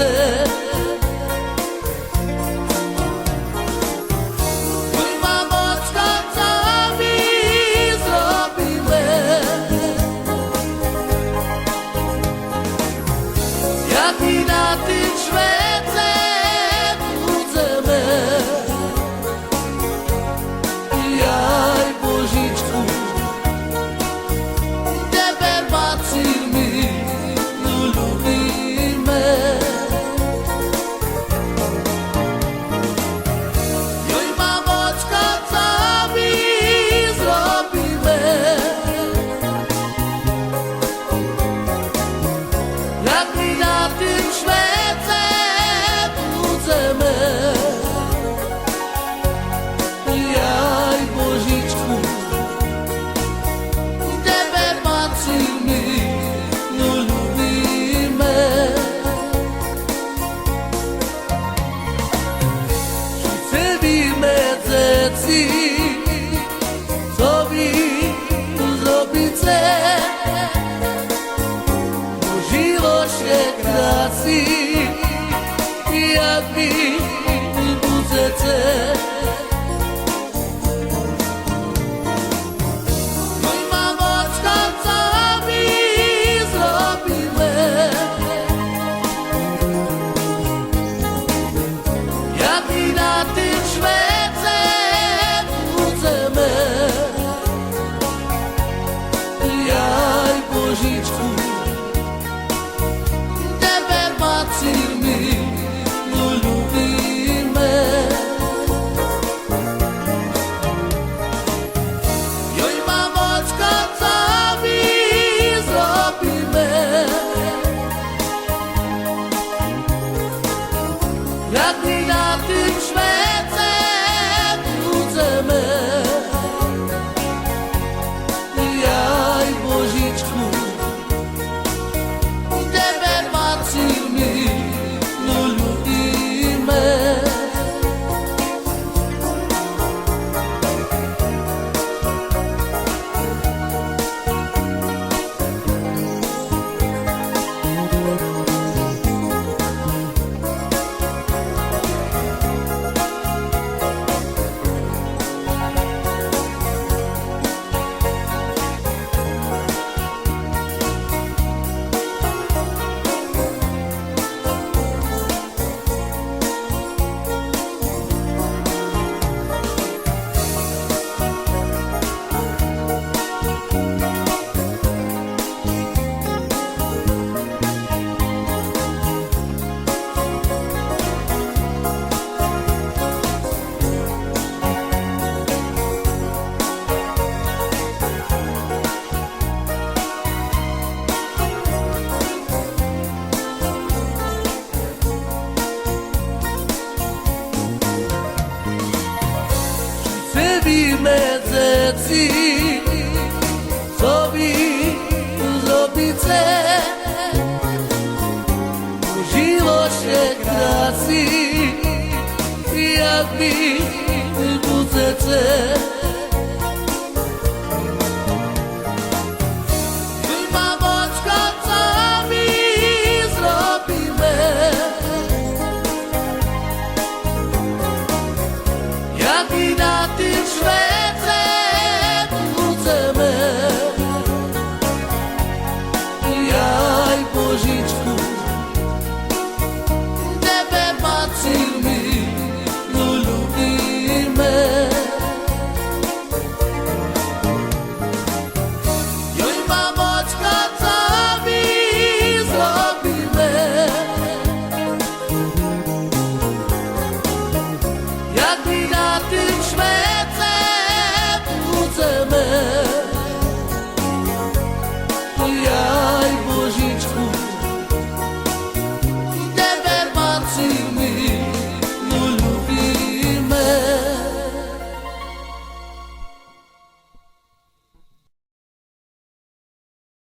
chce. Na tym świecie budzemy, jaj Božičku, tebe bacimy, lubimy. Joj mamočka, co my zrobimy, jak my na tym świecie budzemy, jaj Božičku, tebe bacimy, lubimy. Chcemy dzieci, co wy zrobicie, żyło się krasi, jak wy budzecie. No i mamoczka, co my zrobimy, jak my na tym świecie budzemy, jaj Božičku, tebe bacimy, lubimy. Joj mamočka, co my zrobimy, jak my na tym świecie budzemy, jaj Božičku, tebe bacimy, lubimy. Chcemy dzieci, co wy zrobicie, żyło się krasi, jak wy